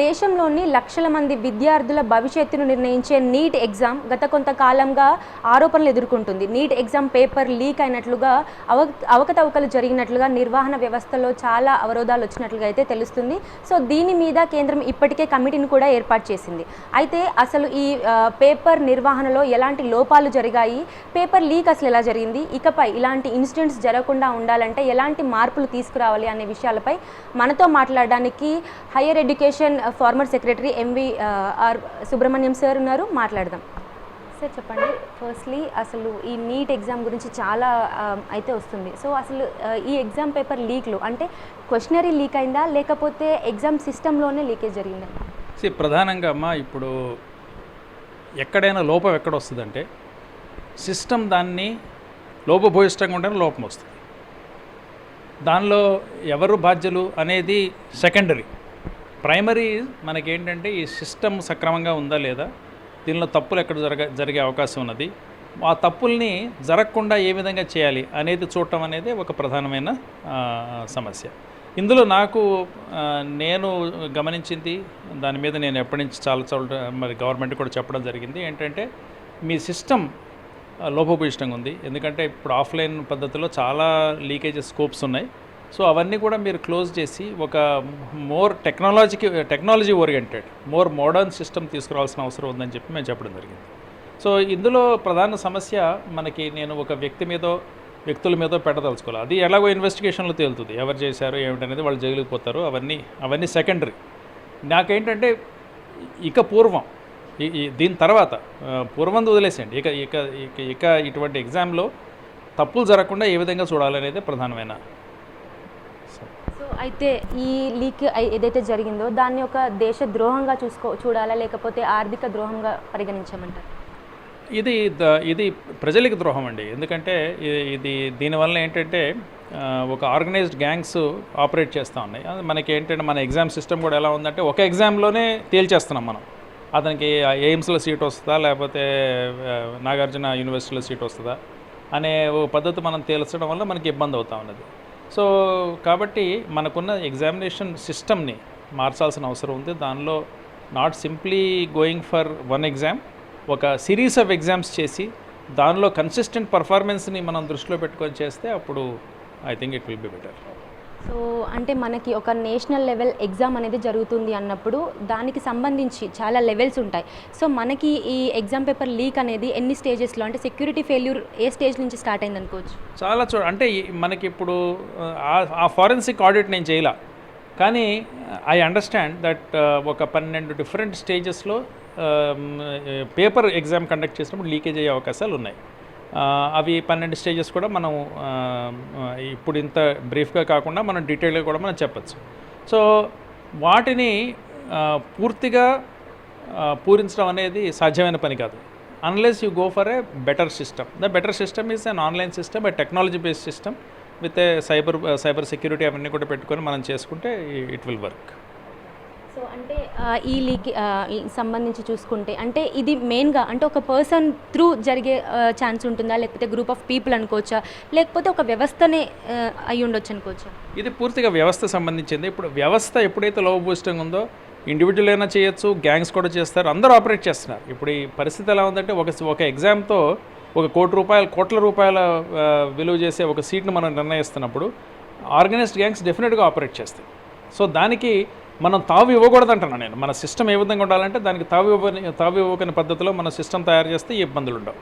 దేశంలోని లక్షల మంది విద్యార్థుల భవిష్యత్తును నిర్ణయించే నీట్ ఎగ్జామ్ గత కొంతకాలంగా ఆరోపణలు ఎదుర్కొంటుంది. నీట్ ఎగ్జామ్ పేపర్ లీక్ అయినట్లుగా అవకతవకలు జరిగినట్లుగా నిర్వహణ వ్యవస్థలో చాలా అవరోధాలు వచ్చినట్లుగా అయితే తెలుస్తుంది. సో దీని మీద కేంద్రం ఇప్పటికే కమిటీని కూడా ఏర్పాటు చేసింది. అయితే అసలు ఈ పేపర్ నిర్వహణలో ఎలాంటి లోపాలు జరిగాయి, పేపర్ లీక్ అసలు ఎలా జరిగింది, ఇకపై ఇలాంటి ఇన్సిడెంట్స్ జరగకుండా ఉండాలంటే ఎలాంటి మార్పులు తీసుకురావాలి అనే విషయాలపై మనతో మాట్లాడడానికి higher education farmer secretary MVR Subrahmanyam sir ఉన్నారు. మాట్లాడదాం. సార్ చెప్పండి, ఫస్ట్లీ అసలు ఈ నీట్ ఎగ్జామ్ గురించి చాలా అయితే వస్తుంది. సో అసలు ఈ ఎగ్జామ్ పేపర్ లీక్లు అంటే క్వశ్చనరీ లీక్ అయిందా లేకపోతే ఎగ్జామ్ సిస్టంలోనే లీకేజ్ జరిగిందా? ప్రధానంగా అమ్మా ఇప్పుడు ఎక్కడైనా లోపం ఎక్కడ వస్తుందంటే సిస్టమ్ దాన్ని లోపభూయిష్టంగా ఉంటేనే లోపం వస్తుంది. దానిలో ఎవరు బాధ్యులు అనేది సెకండరీ. ప్రైమరీ మనకేంటంటే ఈ సిస్టమ్ సక్రమంగా ఉందా లేదా, దీనిలో తప్పులు ఎక్కడ జరిగే అవకాశం ఉన్నది, ఆ తప్పుల్ని జరగకుండా ఏ విధంగా చేయాలి అనేది చూడటం అనేది ఒక ప్రధానమైన సమస్య. ఇందులో నేను గమనించింది దాని మీద నేను ఎప్పటి నుంచి చాలా మరి గవర్నమెంట్ కూడా చెప్పడం జరిగింది ఏంటంటే మీ సిస్టమ్ లోపభూయిష్టంగా ఉంది. ఎందుకంటే ఇప్పుడు ఆఫ్లైన్ పద్ధతిలో చాలా లీకేజెస్ స్కోప్స్ ఉన్నాయి. సో అవన్నీ కూడా మీరు క్లోజ్ చేసి ఒక more technology oriented more modern system తీసుకురావాల్సిన అవసరం ఉందని చెప్పి మేము చెప్పడం జరిగింది. సో ఇందులో ప్రధాన సమస్య నేను ఒక వ్యక్తుల మీదో పెట్టదలుచుకోవాలి. అది ఎలాగో ఇన్వెస్టిగేషన్లో తేలుతుంది, ఎవరు చేశారు ఏమిటనేది, వాళ్ళు జైలుకి పోతారు, అవన్నీ సెకండరీ. నాకేంటంటే ఇక పూర్వం దీని తర్వాత పూర్వం వదిలేసేయండి, ఇక ఇటువంటి ఎగ్జామ్లో తప్పులు జరగకుండా ఏ విధంగా చూడాలనేది ప్రధానమైన. సో అయితే ఈ లీక్ ఏదైతే జరిగిందో దాన్ని ఒక దేశ ద్రోహంగా చూడాలా లేకపోతే ఆర్థిక ద్రోహంగా పరిగణించమంటారు? ఇది ప్రజలకు ద్రోహం అండి. ఎందుకంటే దీనివల్ల ఏంటంటే ఒక ఆర్గనైజ్డ్ గ్యాంగ్స్ ఆపరేట్ చేస్తూ ఉన్నాయి. మనకి ఏంటంటే మన ఎగ్జామ్ సిస్టమ్ కూడా ఎలా ఉందంటే ఒక ఎగ్జామ్లోనే తేల్చేస్తున్నాం మనం. అతనికి ఎయిమ్స్లో సీట్ వస్తుందా లేకపోతే నాగార్జున యూనివర్సిటీలో సీట్ వస్తుందా అనే ఒక పద్ధతి మనం తేల్చడం వల్ల మనకి ఇబ్బంది అవుతూ ఉన్నది. సో కాబట్టి మనకున్న ఎగ్జామినేషన్ సిస్టమ్ని మార్చాల్సిన అవసరం ఉంది. దానిలో not simply going for one exam, ఒక సిరీస్ ఆఫ్ ఎగ్జామ్స్ చేసి దానిలో కన్సిస్టెంట్ పర్ఫార్మెన్స్ని మనం దృష్టిలో పెట్టుకొని చేస్తే అప్పుడు I think it will be better. So అంటే మనకి ఒక నేషనల్ లెవెల్ ఎగ్జామ్ అనేది జరుగుతుంది అన్నప్పుడు దానికి సంబంధించి చాలా లెవెల్స్ ఉంటాయి. సో మనకి ఈ ఎగ్జామ్ పేపర్ లీక్ అనేది ఎన్ని స్టేజెస్లో, అంటే సెక్యూరిటీ ఫెయిల్యూర్ ఏ స్టేజ్ నుంచి స్టార్ట్ అయింది అనుకోవచ్చు? చాలా అంటే మనకి ఇప్పుడు ఆ ఫారెన్సిక్ ఆడిట్ నేను చేయాల, కానీ ఐ అండర్స్టాండ్ దట్ ఒక 12 డిఫరెంట్ స్టేజెస్లో పేపర్ ఎగ్జామ్ కండక్ట్ చేసినప్పుడు లీకేజ్ అయ్యే అవకాశాలు ఉన్నాయి. అవి 12 స్టేజెస్ కూడా మనం ఇప్పుడు ఇంత బ్రీఫ్గా కాకుండా మనం డీటెయిల్గా కూడా మనం చెప్పచ్చు. సో వాటిని పూర్తిగా పూరించడం అనేది సాధ్యమైన పని కాదు unless you go for a better system. The better system is an online system, A technology based system with a cyber security అవన్నీ కూడా పెట్టుకొని మనం చేసుకుంటే ఇట్ విల్ వర్క్. సో అంటే ఈ లీక్ సంబంధించి చూసుకుంటే అంటే ఇది మెయిన్గా అంటే ఒక పర్సన్ త్రూ జరిగే ఛాన్స్ ఉంటుందా లేకపోతే గ్రూప్ ఆఫ్ పీపుల్ అనుకోవచ్చా లేకపోతే ఒక వ్యవస్థనే అయి ఉండొచ్చు అనుకోవచ్చా? ఇది పూర్తిగా వ్యవస్థ సంబంధించింది. ఇప్పుడు వ్యవస్థ ఎప్పుడైతే లోపభూయిష్టంగా ఉందో ఇండివిజువల్ అయినా చేయొచ్చు, గ్యాంగ్స్ కూడా చేస్తారు, అందరూ ఆపరేట్ చేస్తున్నారు. ఇప్పుడు ఈ పరిస్థితి ఎలా ఉందంటే ఒక ఎగ్జామ్తో ఒక కోట్ల రూపాయల విలువ చేసే ఒక సీట్ను మనం నిర్ణయిస్తున్నప్పుడు ఆర్గనైజ్డ్ గ్యాంగ్స్ డెఫినెట్గా ఆపరేట్ చేస్తాయి. సో దానికి మనం తావు ఇవ్వకూడదు అంటున్నాను నేను. మన సిస్టమ్ ఏ విధంగా ఉండాలంటే దానికి తావు ఇవ్వకని పద్ధతిలో మన సిస్టమ్ తయారు చేస్తే ఈ ఇబ్బందులు ఉండవు.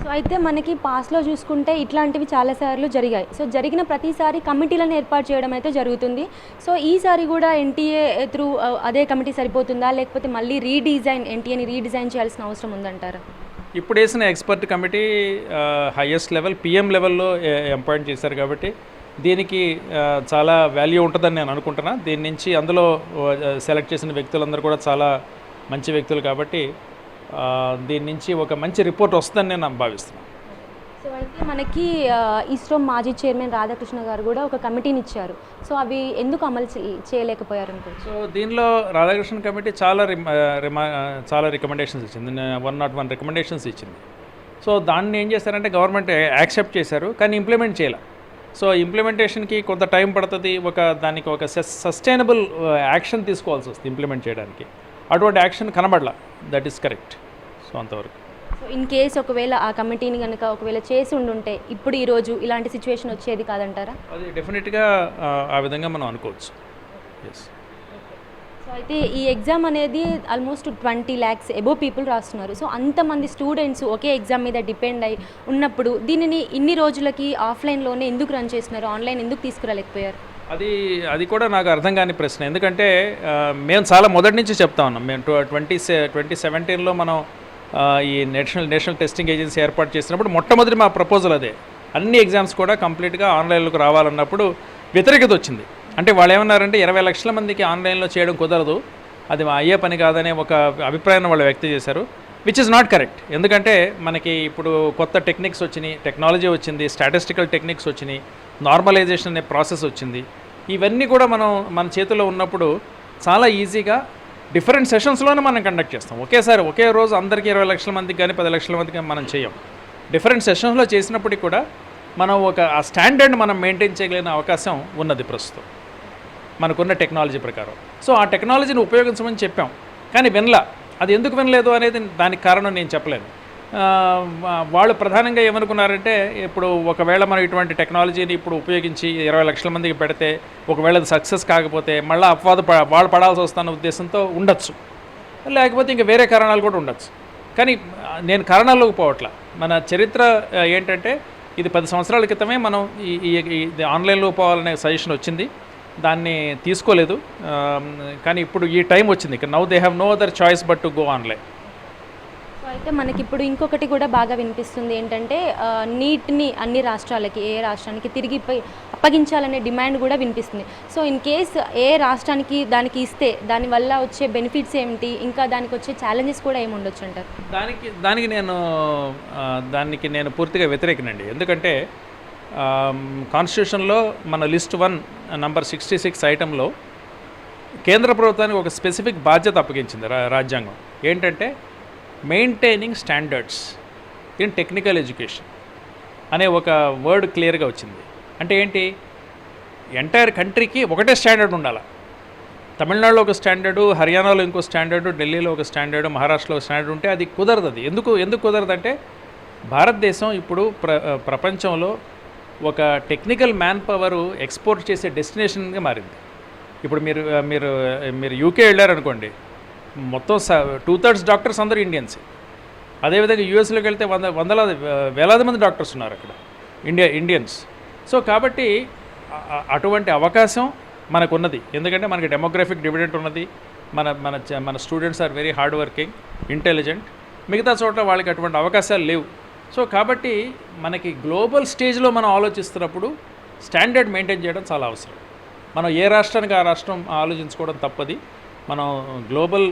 సో అయితే మనకి పాస్లో చూసుకుంటే ఇట్లాంటివి చాలాసార్లు జరిగాయి. సో జరిగిన ప్రతిసారి కమిటీలను ఏర్పాటు చేయడం అయితే జరుగుతుంది. సో ఈసారి కూడా ఎన్టీఏ త్రూ అదే కమిటీ సరిపోతుందా లేకపోతే మళ్ళీ ఎన్టీఏని రీడిజైన్ చేయాల్సిన అవసరం ఉందంటారా? ఇప్పుడు వేసిన expert committee highest level PM లెవెల్లో అపాయింట్ చేశారు కాబట్టి దీనికి చాలా వాల్యూ ఉంటుందని నేను అనుకుంటున్నా. దీని నుంచి అందులో సెలెక్ట్ చేసిన వ్యక్తులందరూ కూడా చాలా మంచి వ్యక్తులు కాబట్టి దీని నుంచి ఒక మంచి రిపోర్ట్ వస్తుందని నేను భావిస్తున్నాను. సో అయితే మనకి ఇస్రో మాజీ చైర్మన్ రాధాకృష్ణ గారు కూడా ఒక కమిటీని ఇచ్చారు. సో అవి ఎందుకు అమలు చేయలేకపోయారు అనుకోవచ్చు? సో దీనిలో రాధాకృష్ణ కమిటీ చాలా రికమెండేషన్స్ ఇచ్చింది, 101 రికమెండేషన్స్ ఇచ్చింది. సో దాన్ని ఏం చేశారంటే గవర్నమెంట్ యాక్సెప్ట్ చేశారు కానీ ఇంప్లిమెంట్ చేయాలి. సో ఇంప్లిమెంటేషన్కి కొంత టైం పడుతుంది, దానికి ఒక సస్టైనబుల్ యాక్షన్ తీసుకోవాల్సి వస్తుంది ఇంప్లిమెంట్ చేయడానికి. అటువంటి యాక్షన్ కనబడలా, దట్ ఈస్ కరెక్ట్. సో అంతవరకు. సో ఇన్ కేస్ ఒకవేళ ఆ కమిటీని కనుక ఒకవేళ చేసి ఉండుంటే ఇప్పుడు ఈరోజు ఇలాంటి సిచ్యువేషన్ వచ్చేది కాదంటారా? అది డెఫినెట్గా ఆ విధంగా మనం అనుకోవచ్చు. ఎస్. సో అయితే ఈ ఎగ్జామ్ అనేది ఆల్మోస్ట్ 20 lakhs అబోవ్ పీపుల్ రాస్తున్నారు. సో అంతమంది స్టూడెంట్స్ ఒకే ఎగ్జామ్ మీద డిపెండ్ అయి ఉన్నప్పుడు దీనిని ఇన్ని రోజులకి ఆఫ్లైన్లోనే ఎందుకు రన్ చేస్తున్నారు, ఆన్లైన్ ఎందుకు తీసుకురాలేకపోయారు? అది కూడా నాకు అర్థం కాని ప్రశ్న. ఎందుకంటే మేము చాలా మొదటి నుంచి చెప్తా ఉన్నాం. మేము 2017లో మనం ఈ నేషనల్ టెస్టింగ్ ఏజెన్సీ ఏర్పాటు చేసినప్పుడు మొట్టమొదటి మా ప్రపోజల్ అదే. అన్ని ఎగ్జామ్స్ కూడా కంప్లీట్గా ఆన్లైన్లోకి రావాలన్నప్పుడు వ్యతిరేకత వచ్చింది. అంటే వాళ్ళు ఏమన్నారంటే 20 లక్షల మందికి ఆన్లైన్లో చేయడం కుదరదు, అది అయ్యే పని కాదనే ఒక అభిప్రాయాన్ని వాళ్ళు వ్యక్తం చేశారు, విచ్ ఇస్ నాట్ కరెక్ట్. ఎందుకంటే మనకి ఇప్పుడు కొత్త టెక్నిక్స్ వచ్చినాయి, టెక్నాలజీ వచ్చింది, స్టాటిస్టికల్ టెక్నిక్స్ వచ్చినాయి, నార్మలైజేషన్ అనే ప్రాసెస్ వచ్చింది. ఇవన్నీ కూడా మన చేతిలో ఉన్నప్పుడు చాలా ఈజీగా డిఫరెంట్ సెషన్స్లోనే మనం కండక్ట్ చేస్తాం. ఒకే రోజు అందరికీ 20 లక్షల మందికి కానీ 10 లక్షల మందికి మనం చేయం. డిఫరెంట్ సెషన్స్లో చేసినప్పటికీ కూడా మనం ఆ స్టాండర్డ్ మనం మెయింటైన్ చేయగలిగిన అవకాశం ఉన్నది ప్రస్తుతం మనకున్న టెక్నాలజీ ప్రకారం. సో ఆ టెక్నాలజీని ఉపయోగించమని చెప్పాం, కానీ వినలా. అది ఎందుకు వినలేదు అనేది దానికి కారణం నేను చెప్పలేను. వాళ్ళు ప్రధానంగా ఏమనుకున్నారంటే, ఇప్పుడు ఒకవేళ మనం ఇటువంటి టెక్నాలజీని ఇప్పుడు ఉపయోగించి 20 లక్షల మందికి పెడితే ఒకవేళ అది సక్సెస్ కాకపోతే మళ్ళీ వాళ్ళు పడాల్సి వస్తున్న ఉద్దేశంతో ఉండొచ్చు, లేకపోతే ఇంకా వేరే కారణాలు కూడా ఉండొచ్చు. కానీ నేను కారణాల్లోకి పోవట్లా. మన చరిత్ర ఏంటంటే, ఇది 10 సంవత్సరాల క్రితమే మనం ఈ ఆన్లైన్లో పోవాలనే సజెషన్ వచ్చింది, దాన్ని తీసుకోలేదు. కానీ ఇప్పుడు ఈ టైం వచ్చింది, now they have no other choice but to go online. So అయితే మనకి ఇప్పుడు ఇంకొకటి కూడా బాగా వినిపిస్తుంది ఏంటంటే, నీట్ని అన్ని రాష్ట్రాలకి, ఏ రాష్ట్రానికి తిరిగి అప్పగించాలనే డిమాండ్ కూడా వినిపిస్తుంది. సో ఇన్ కేస్ ఏ రాష్ట్రానికి దానికి ఇస్తే దానివల్ల వచ్చే బెనిఫిట్స్ ఏమిటి, ఇంకా దానికి వచ్చే ఛాలెంజెస్ కూడా ఏమి ఉండొచ్చు అంటారు? దానికి నేను పూర్తిగా వ్యతిరేకనండి. ఎందుకంటే కాన్స్టిట్యూషన్లో మన లిస్ట్ 1 నంబర్ 66 ఐటెంలో కేంద్ర ప్రభుత్వానికి ఒక స్పెసిఫిక్ బాధ్యత అప్పగించింది రాజ్యాంగం. ఏంటంటే maintaining standards in technical education అనే ఒక వర్డ్ క్లియర్గా వచ్చింది. అంటే ఏంటి, ఎంటైర్ కంట్రీకి ఒకటే స్టాండర్డ్ ఉండాలి. తమిళనాడులో ఒక స్టాండర్డు, హర్యానాలో ఇంకో స్టాండర్డు, ఢిల్లీలో ఒక స్టాండర్డు, మహారాష్ట్రలో ఒక స్టాండర్డ్ ఉంటే అది కుదరదు. అది ఎందుకు కుదరదంటే, భారతదేశం ఇప్పుడు ప్రపంచంలో ఒక టెక్నికల్ మ్యాన్ పవర్ ఎక్స్పోర్ట్ చేసే డెస్టినేషన్గా మారింది. ఇప్పుడు మీరు యూకే వెళ్ళారనుకోండి, మొత్తం 2/3 డాక్టర్స్ అందరూ ఇండియన్స్. అదేవిధంగా యూఎస్లోకి వెళ్తే వేలాది మంది డాక్టర్స్ ఉన్నారు అక్కడ, ఇండియన్స్. సో కాబట్టి అటువంటి అవకాశం మనకున్నది. ఎందుకంటే మనకి డెమోగ్రఫిక్ డివిడెంట్ ఉన్నది, మన students are very hard working, intelligent. మిగతా చోట్ల వాళ్ళకి అటువంటి అవకాశాలు లేవు. సో కాబట్టి మనకి గ్లోబల్ స్టేజ్లో మనం ఆలోచిస్తున్నప్పుడు స్టాండర్డ్ మెయింటైన్ చేయడం చాలా అవసరం. మనం ఏ రాష్ట్రానికి ఆ రాష్ట్రం ఆలోచించుకోవడం తప్పది. మనం గ్లోబల్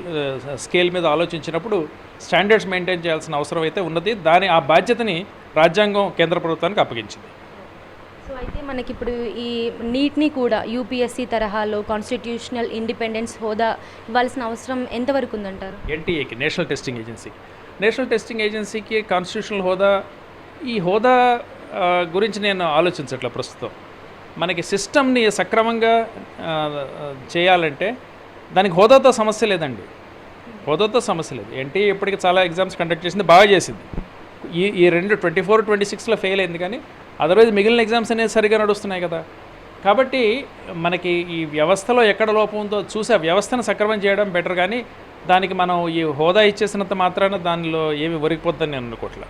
స్కేల్ మీద ఆలోచించినప్పుడు స్టాండర్డ్స్ మెయింటైన్ చేయాల్సిన అవసరం అయితే ఉన్నది. ఆ బాధ్యతని రాజ్యాంగం కేంద్ర ప్రభుత్వానికి అప్పగించింది. సో అయితే మనకి ఇప్పుడు ఈ నీట్ని కూడా యూపీఎస్సీ తరహాలో కాన్స్టిట్యూషనల్ ఇండిపెండెన్స్ హోదా ఇవ్వాల్సిన అవసరం ఎంతవరకు ఉందంటారు? ఎన్టీఏకి, నేషనల్ టెస్టింగ్ ఏజెన్సీకి కాన్స్టిట్యూషనల్ హోదా, ఈ హోదా గురించి నేను ఆలోచించట్లే ప్రస్తుతం. మనకి సిస్టమ్ని సక్రమంగా చేయాలంటే దానికి హోదాతో సమస్య లేదండి. ఎన్టీఏ ఇప్పటికీ చాలా ఎగ్జామ్స్ కండక్ట్ చేసింది, బాగా చేసింది. ఈ 24, 26లో ఫెయిల్ అయింది, కానీ అదర్వైజ్ మిగిలిన ఎగ్జామ్స్ అనేది సరిగా నడుస్తున్నాయి కదా. కాబట్టి మనకి ఈ వ్యవస్థలో ఎక్కడ లోపం ఉందో చూసి ఆ వ్యవస్థను సక్రమం చేయడం బెటర్. కానీ దానికి మనం ఈ హోదా ఇచ్చేసినంత మాత్రాన దానిలో ఏమి ఒరిగిపోద్దని నేను అనుకోవట్లే.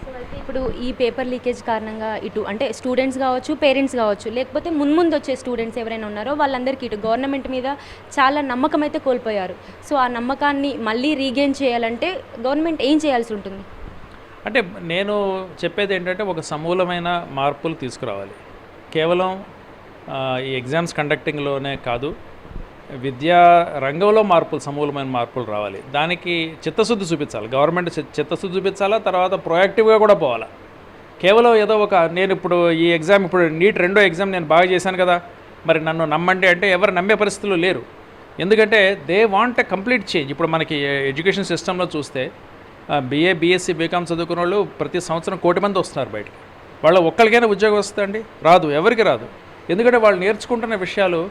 సో అయితే ఇప్పుడు ఈ పేపర్ లీకేజ్ కారణంగా ఇటు అంటే స్టూడెంట్స్ కావచ్చు, పేరెంట్స్ కావచ్చు, లేకపోతే ముందు వచ్చే స్టూడెంట్స్ ఎవరైనా ఉన్నారో వాళ్ళందరికీ ఇటు గవర్నమెంట్ మీద చాలా నమ్మకం అయితే కోల్పోయారు. సో ఆ నమ్మకాన్ని మళ్ళీ రీగెయిన్ చేయాలంటే గవర్నమెంట్ ఏం చేయాల్సి ఉంటుంది? అంటే నేను చెప్పేది ఏంటంటే, ఒక సమూలమైన మార్పులు తీసుకురావాలి. కేవలం ఈ ఎగ్జామ్స్ కండక్టింగ్లోనే కాదు, విద్యా రంగంలో సమూలమైన మార్పులు రావాలి. దానికి చిత్తశుద్ధి చూపించాలి, గవర్నమెంట్ చిత్తశుద్ధి చూపించాలా. తర్వాత ప్రొయాక్టివ్గా కూడా పోవాలా. కేవలం ఏదో నేను ఇప్పుడు ఈ ఎగ్జామ్, ఇప్పుడు నీట్ 2వ ఎగ్జామ్ నేను బాగా చేశాను కదా, మరి నన్ను నమ్మండి అంటే ఎవరు నమ్మే పరిస్థితులు లేరు. ఎందుకంటే they want a complete change. ఇప్పుడు మనకి ఎడ్యుకేషన్ సిస్టంలో చూస్తే BA, BSc, బీకామ్ చదువుకున్న వాళ్ళు ప్రతి సంవత్సరం 1 కోటి మంది వస్తున్నారు బయటికి. వాళ్ళ ఒక్కరికైనా ఉద్యోగం వస్తుందండి? రాదు, ఎవరికి రాదు. ఎందుకంటే వాళ్ళు నేర్చుకుంటున్న విషయాలు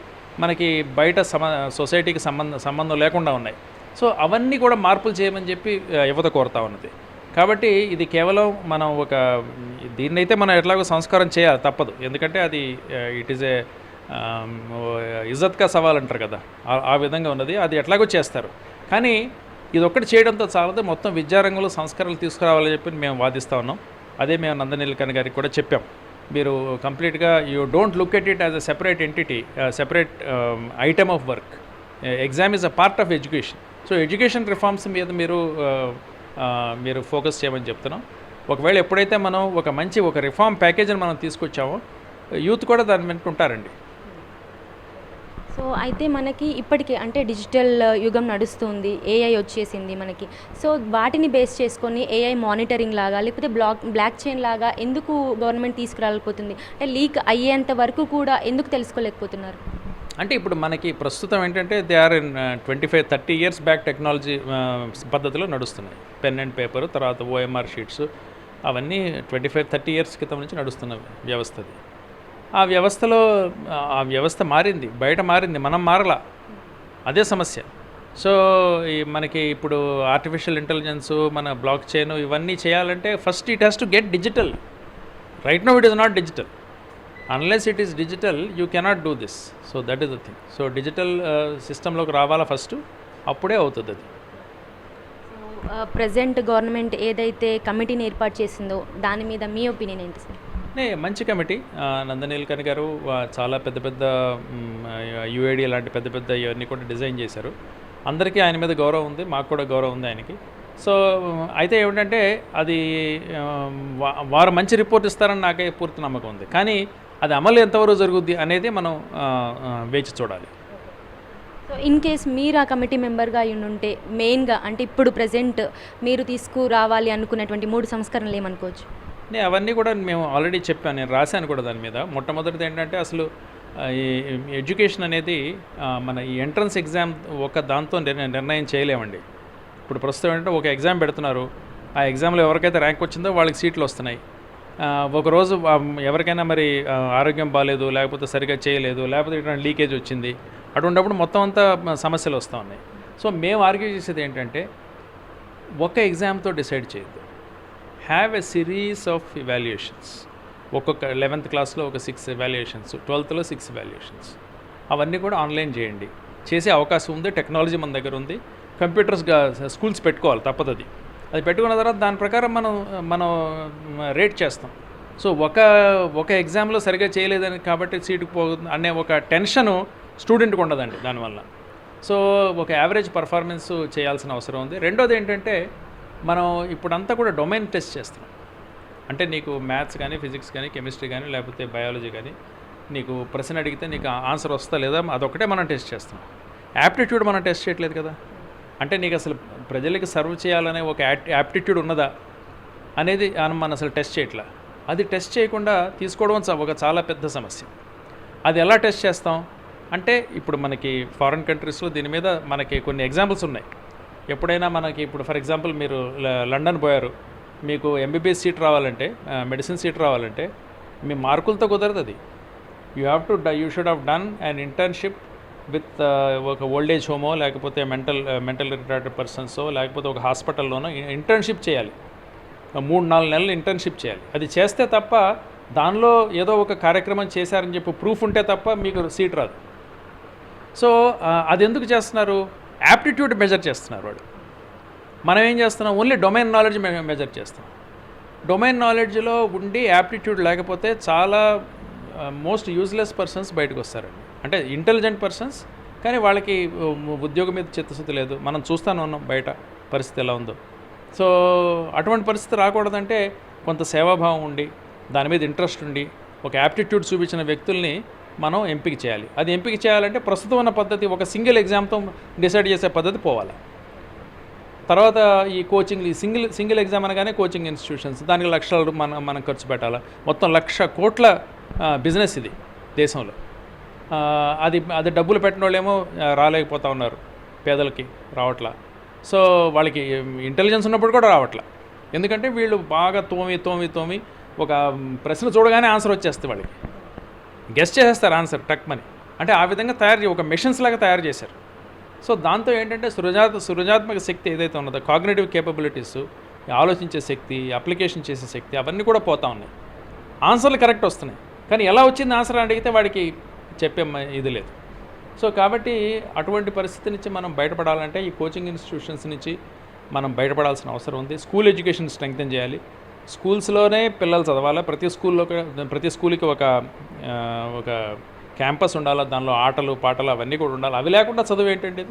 మనకి బయట సొసైటీకి సంబంధం లేకుండా ఉన్నాయి. సో అవన్నీ కూడా మార్పులు చేయమని చెప్పి యువత కోరుతా ఉన్నది. కాబట్టి ఇది కేవలం మనం దీన్నైతే మనం ఎట్లాగో సంస్కారం చేయాలి, తప్పదు. ఎందుకంటే అది ఇట్ ఈజ్ ఏ ఇజ్జత్ కా సవాల్ అంటారు కదా, ఆ విధంగా ఉన్నది. అది ఎట్లాగో చేస్తారు. కానీ ఇది ఒక్కటి చేయడంతో చాలదు, మొత్తం విద్యారంగంలో సంస్కరణలు తీసుకురావాలని చెప్పి మేము వాదిస్తూ ఉన్నాం. అదే మేము నందనీలకని గారికి కూడా చెప్పాం. మీరు కంప్లీట్గా you don't look at it as a separate entity, separate item of work. Exam is a part of education. So education reforms మీద మీరు ఫోకస్ చేయమని చెప్తున్నాం. ఒకవేళ ఎప్పుడైతే మనం ఒక రిఫార్మ్ ప్యాకేజీని మనం తీసుకొచ్చామో యూత్ కూడా దాని వెంట ఉంటారండి. సో అయితే మనకి ఇప్పటికే అంటే డిజిటల్ యుగం నడుస్తుంది, ఏఐ వచ్చేసింది మనకి. సో వాటిని బేస్ చేసుకొని ఏఐ మానిటరింగ్ లాగా లేకపోతే బ్లాక్ చైన్ లాగా ఎందుకు గవర్నమెంట్ తీసుకురాలేకపోతుంది? అంటే లీక్ అయ్యేంత వరకు కూడా ఎందుకు తెలుసుకోలేకపోతున్నారు? అంటే ఇప్పుడు మనకి ప్రస్తుతం ఏంటంటే they are in 25-30 years back technology పద్ధతిలో నడుస్తున్నాయి. పెన్ అండ్ పేపర్, తర్వాత OMR షీట్స్, అవన్నీ 25-30 ఇయర్స్ క్రితం నుంచి నడుస్తున్న వ్యవస్థది. ఆ వ్యవస్థ మారింది, బయట మారింది, మనం మారలా. అదే సమస్య. సో మనకి ఇప్పుడు ఆర్టిఫిషియల్ ఇంటెలిజెన్స్, మన బ్లాక్ చైన్ ఇవన్నీ చేయాలంటే first it has to get digital. Right now it is not digital. Unless it is digital you cannot do this. So that is the thing. So digital సిస్టంలోకి రావాలా first, అప్పుడే అవుతుంది అది. Present government ఏదైతే కమిటీని ఏర్పాటు చేసిందో దాని మీద మీ ఒపీనియన్ ఏంటి సార్? మంచి కమిటీ. నందనీలకని గారు చాలా పెద్ద UAD లాంటి పెద్ద ఇవన్నీ కూడా డిజైన్ చేశారు. అందరికీ ఆయన మీద గౌరవం ఉంది, మాకు కూడా గౌరవం ఉంది ఆయనకి. సో అయితే ఏమిటంటే అది వారు మంచి రిపోర్ట్ ఇస్తారని నాకే పూర్తి నమ్మకం ఉంది. కానీ అది అమలు ఎంతవరకు జరుగుద్ది అనేది మనం వేచి చూడాలి. సో ఇన్ కేస్ మీరు ఆ కమిటీ మెంబర్గా ఉంటే మెయిన్గా అంటే ఇప్పుడు ప్రజెంట్ మీరు తీసుకురావాలి అనుకునేటువంటి 3 సంస్కరణలు ఏమనుకోవచ్చు? అవన్నీ కూడా మేము ఆల్రెడీ చెప్పాను, నేను రాశాను కూడా దాని మీద. మొట్టమొదటిది ఏంటంటే అసలు ఈ ఎడ్యుకేషన్ అనేది మన ఈ ఎంట్రన్స్ ఎగ్జామ్ దాంతో నిర్ణయం చేయలేమండి. ఇప్పుడు ప్రస్తుతం ఏంటంటే ఒక ఎగ్జామ్ పెడుతున్నారు, ఆ ఎగ్జామ్లో ఎవరికైతే ర్యాంక్ వచ్చిందో వాళ్ళకి సీట్లు వస్తున్నాయి. ఒకరోజు ఎవరికైనా మరి ఆరోగ్యం బాగాలేదు, లేకపోతే సరిగ్గా చేయలేదు, లేకపోతే ఇటువంటి లీకేజ్ వచ్చింది, అటువంటిప్పుడు మొత్తం అంతా సమస్యలు వస్తూ ఉన్నాయి. సో మేము ఆర్గ్యూ చేసేది ఏంటంటే ఒక ఎగ్జామ్తో డిసైడ్ చేయొద్దు. Have a series of evaluations. ఒక్కొక్క 11th క్లాస్లో ఒక 6 ఎవాల్యుయేషన్స్, 12thలో 6 ఎవాల్యుయేషన్స్, అవన్నీ కూడా ఆన్లైన్ చేయండి. చేసే అవకాశం ఉంది, టెక్నాలజీ మన దగ్గర ఉంది. కంప్యూటర్స్గా స్కూల్స్ పెట్టుకోవాలి, తప్పదు. అది పెట్టుకున్న తర్వాత దాని ప్రకారం మనం రేట్ చేస్తాం. సో ఒక ఎగ్జామ్లో సరిగ్గా చేయలేదని కాబట్టి సీటుకు పోతుంది అనే ఒక టెన్షను స్టూడెంట్కి ఉండదండి దానివల్ల. సో ఒక యావరేజ్ పర్ఫార్మెన్స్ చేయాల్సిన అవసరం ఉంది. రెండోది ఏంటంటే మనం ఇప్పుడంతా కూడా డొమైన్ టెస్ట్ చేస్తున్నాం. అంటే నీకు మ్యాథ్స్ కానీ, ఫిజిక్స్ కానీ, కెమిస్ట్రీ కానీ, లేకపోతే బయాలజీ కానీ, నీకు ప్రశ్న అడిగితే నీకు ఆన్సర్ వస్తా లేదా అదొకటే మనం టెస్ట్ చేస్తున్నాం. యాప్టిట్యూడ్ మనం టెస్ట్ చేయట్లేదు కదా. అంటే నీకు అసలు ప్రజలకి సర్వ్ చేయాలనే ఒక యాప్టిట్యూడ్ ఉన్నదా అనేది మనం అసలు టెస్ట్ చేయట్లా. అది టెస్ట్ చేయకుండా తీసుకోవడం ఒక చాలా పెద్ద సమస్య. అది ఎలా టెస్ట్ చేస్తాం అంటే ఇప్పుడు మనకి ఫారిన్ కంట్రీస్లో దీని మీద మనకి కొన్ని ఎగ్జాంపుల్స్ ఉన్నాయి. ఎప్పుడైనా మనకి ఇప్పుడు ఫర్ ఎగ్జాంపుల్ మీరు లండన్ పోయారు, మీకు MBBS సీట్ రావాలంటే, మెడిసిన్ సీట్ రావాలంటే మీ మార్కులతో కుదరదు. అది you should have done and internship with ఒక ఓల్డేజ్ హోమో, లేకపోతే మెంటల్ రిటార్డెడ్ పర్సన్సో, లేకపోతే ఒక హాస్పిటల్లోనో ఇంటర్న్షిప్ చేయాలి. 3-4 నెలలు ఇంటర్న్షిప్ చేయాలి. అది చేస్తే తప్ప, దానిలో ఏదో ఒక కార్యక్రమం చేశారని చెప్పి ప్రూఫ్ ఉంటే తప్ప మీకు సీట్ రాదు. సో అది ఎందుకు చేస్తున్నారు? యాప్టిట్యూడ్ మెజర్ చేస్తున్నారు వాడు. మనం ఏం చేస్తున్నాం? ఓన్లీ డొమైన్ నాలెడ్జ్ మెజర్ చేస్తాం. డొమైన్ నాలెడ్జ్లో ఉండి యాప్టిట్యూడ్ లేకపోతే చాలా మోస్ట్ యూజ్లెస్ పర్సన్స్ బయటకు వస్తారండి. అంటే ఇంటెలిజెంట్ పర్సన్స్, కానీ వాళ్ళకి ఉద్యోగం మీద చిత్తశుద్ధి లేదు. మనం చూస్తూనే ఉన్నాం బయట పరిస్థితి ఎలా ఉందో. సో అటువంటి పరిస్థితి రాకూడదంటే కొంత సేవాభావం ఉండి, దాని మీద ఇంట్రెస్ట్ ఉండి, ఒక యాప్టిట్యూడ్ చూపించిన వ్యక్తుల్ని మనం ఎంపిక చేయాలి. అది ఎంపిక చేయాలంటే ప్రస్తుతం ఉన్న పద్ధతి ఒక సింగిల్ ఎగ్జామ్తో డిసైడ్ చేసే పద్ధతి పోవాలి. తర్వాత ఈ కోచింగ్, ఈ సింగిల్ ఎగ్జామ్ అనగానే కోచింగ్ ఇన్స్టిట్యూషన్స్, దానికి లక్షలు మనం ఖర్చు పెట్టాలి. మొత్తం 1,00,000 కోట్ల బిజినెస్ ఇది దేశంలో. అది డబ్బులు పెట్టిన వాళ్ళేమో రాలేకపోతా ఉన్నారు, పేదలకి రావట్లా. సో వాళ్ళకి ఇంటెలిజెన్స్ ఉన్నప్పుడు కూడా రావట్లా. ఎందుకంటే వీళ్ళు బాగా తోమి ఒక ప్రశ్న చూడగానే ఆన్సర్ వచ్చేస్తుంది వాళ్ళకి, గెస్ట్ చేసేస్తారు ఆన్సర్ టక్మని. అంటే ఆ విధంగా ఒక మెషిన్స్ లాగా తయారు చేశారు. సో దాంతో ఏంటంటే సృజనాత్మక శక్తి ఏదైతే ఉన్నదో, కాగ్నిటివ్ కేపబిలిటీస్, ఆలోచించే శక్తి, అప్లికేషన్ చేసే శక్తి, అవన్నీ కూడా పోతా ఉన్నాయి. ఆన్సర్లు కరెక్ట్ వస్తున్నాయి, కానీ ఎలా వచ్చింది ఆన్సర్ అడిగితే వాడికి చెప్పే ఇది లేదు. సో కాబట్టి అటువంటి పరిస్థితి నుంచి మనం బయటపడాలంటే ఈ కోచింగ్ ఇన్స్టిట్యూషన్స్ నుంచి మనం బయటపడాల్సిన అవసరం ఉంది. స్కూల్ ఎడ్యుకేషన్ స్ట్రెంగ్తెన్ చేయాలి. స్కూల్స్లోనే పిల్లలు చదవాలి. ప్రతి స్కూల్కి ఒక క్యాంపస్ ఉండాలి, దానిలో ఆటలు పాటలు అవన్నీ కూడా ఉండాలి. అవి లేకుండా చదువు ఏంటంటే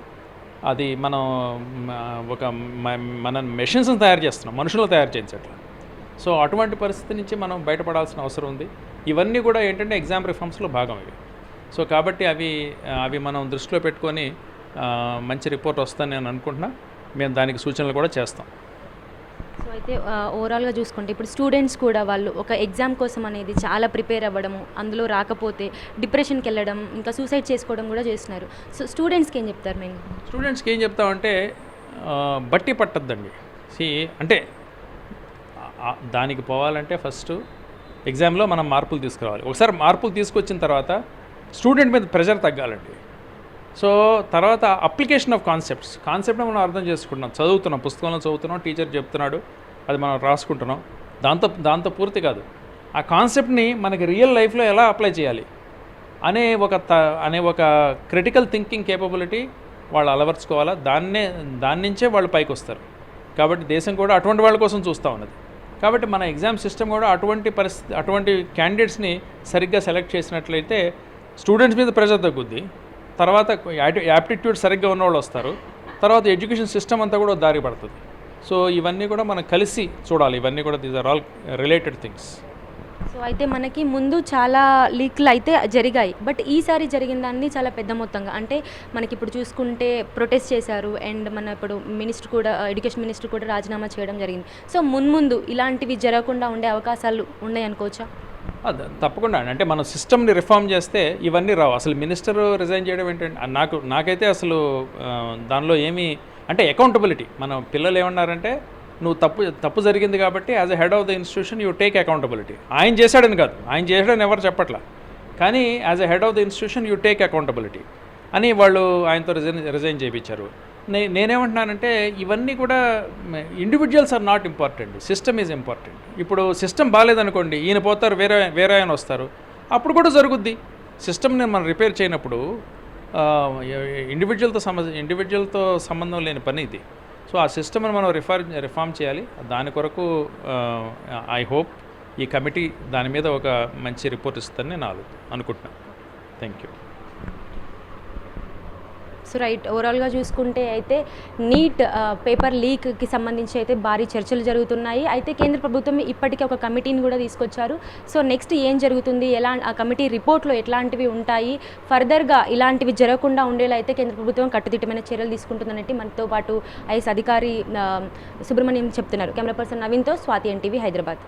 అది మనం మన మెషిన్స్ని తయారు చేస్తున్నాం, మనుషులను తయారు చేయించట్లా. సో అటువంటి పరిస్థితి నుంచి మనం బయటపడాల్సిన అవసరం ఉంది. ఇవన్నీ కూడా ఏంటంటే ఎగ్జామ్ రిఫార్మ్స్లో భాగం ఇవి. సో కాబట్టి అవి మనం దృష్టిలో పెట్టుకొని మంచి రిపోర్ట్ వస్తుందని నేను అనుకుంటున్నా. మేము దానికి సూచనలు కూడా చేస్తాం. సో అయితే ఓవరాల్గా చూసుకుంటే ఇప్పుడు స్టూడెంట్స్ కూడా వాళ్ళు ఒక ఎగ్జామ్ కోసం అనేది చాలా ప్రిపేర్ అవ్వడము, అందులో రాకపోతే డిప్రెషన్కి వెళ్ళడం, ఇంకా సూసైడ్ చేసుకోవడం కూడా చేస్తున్నారు. సో స్టూడెంట్స్కి ఏం చెప్తారు? మేము స్టూడెంట్స్కి ఏం చెప్తామంటే బట్టి పట్టద్దండి. అంటే దానికి పోవాలంటే ఫస్ట్ ఎగ్జామ్లో మనం మార్పులు తీసుకురావాలి. ఒకసారి మార్పులు తీసుకొచ్చిన తర్వాత స్టూడెంట్ మీద ప్రెషర్ తగ్గాలండి. సో తర్వాత అప్లికేషన్ ఆఫ్ కాన్సెప్ట్ని మనం అర్థం చేసుకుంటున్నాం, చదువుతున్నాం, పుస్తకంలో చదువుతున్నాం, టీచర్ చెప్తున్నాడు, అది మనం రాసుకుంటున్నాం. దాంతో పూర్తి కాదు, ఆ కాన్సెప్ట్ని మనకి రియల్ లైఫ్లో ఎలా అప్లై చేయాలి అనే ఒక క్రిటికల్ థింకింగ్ కేపబిలిటీ వాళ్ళు అలవర్చుకోవాలా. దాని నుంచే వాళ్ళు పైకి వస్తారు. కాబట్టి దేశం కూడా అటువంటి వాళ్ళ కోసం చూస్తూ ఉన్నది. కాబట్టి మన ఎగ్జామ్ సిస్టమ్ కూడా అటువంటి క్యాండిడేట్స్ని సరిగ్గా సెలెక్ట్ చేసినట్లయితే స్టూడెంట్స్ మీద ప్రెషర్ తగ్గుద్ది. తర్వాత యాప్టిట్యూడ్ సరిగ్గా ఉన్నవాళ్ళు వస్తారు. తర్వాత ఎడ్యుకేషన్ సిస్టమ్ అంతా కూడా దారి పడుతుంది. సో ఇవన్నీ కూడా మనం కలిసి చూడాలి. ఇవన్నీ కూడా these are all related things. So అయితే మనకి ముందు చాలా లీక్లు అయితే జరిగాయి, బట్ ఈసారి జరిగిన దాన్ని చాలా పెద్ద మొత్తంగా, అంటే మనకి ఇప్పుడు చూసుకుంటే ప్రొటెస్ట్ చేశారు అండ్ మన ఇప్పుడు ఎడ్యుకేషన్ మినిస్టర్ కూడా రాజీనామా చేయడం జరిగింది. సో ముందు ఇలాంటివి జరగకుండా ఉండే అవకాశాలు ఉన్నాయి అనుకోవచ్చా? తప్పకుండా. అంటే మనం సిస్టమ్ని రిఫార్మ్ చేస్తే ఇవన్నీ రావు. అసలు మినిస్టర్ రిజైన్ చేయడం ఏంటంటే నాకైతే అసలు దానిలో ఏమీ అంటే అకౌంటబిలిటీ. మన పిల్లలు ఏమన్నారంటే నువ్వు తప్పు జరిగింది కాబట్టి as a head of the institution you take accountability. ఆయన చేశాడని కాదు, ఆయన చేశాడని ఎవరు చెప్పట్లా, కానీ as a head of the institution you take accountability అని వాళ్ళు ఆయనతో రిజైన్ చేయించారు. నేనేమంటున్నానంటే ఇవన్నీ కూడా individuals are not important, system is important. ఇప్పుడు సిస్టమ్ బాగాలేదనుకోండి, ఈయన పోతారు, వేరే ఆయన వస్తారు, అప్పుడు కూడా జరుగుద్ది. సిస్టమ్ని మనం రిపేర్ చేయనప్పుడు ఇండివిజువల్తో సంబంధం లేని పని ఇది. సో ఆ సిస్టమ్ని మనం రిఫార్మ్ చేయాలి. దాని కొరకు ఐ హోప్ ఈ కమిటీ దాని మీద ఒక మంచి రిపోర్ట్ ఇస్తుందని నేను అనుకుంటున్నాను. Thank you. సో రైట్, ఓవరాల్గా చూసుకుంటే అయితే నీట్ పేపర్ లీక్కి సంబంధించి అయితే భారీ చర్చలు జరుగుతున్నాయి. అయితే కేంద్ర ప్రభుత్వం ఇప్పటికే ఒక కమిటీని కూడా తీసుకొచ్చారు. సో నెక్స్ట్ ఏం జరుగుతుంది, ఆ కమిటీ రిపోర్ట్లో ఎట్లాంటివి ఉంటాయి, ఫర్దర్గా ఇలాంటివి జరగకుండా ఉండేలా అయితే కేంద్ర ప్రభుత్వం కట్టుదిట్టమైన చర్యలు తీసుకుంటుందన్నట్టు మనతో పాటు ఐఎస్ అధికారి సుబ్రహ్మణ్యం చెప్తున్నారు. కెమెరా పర్సన్ నవీన్తో స్వాతి, ఎన్టీవీ, హైదరాబాద్.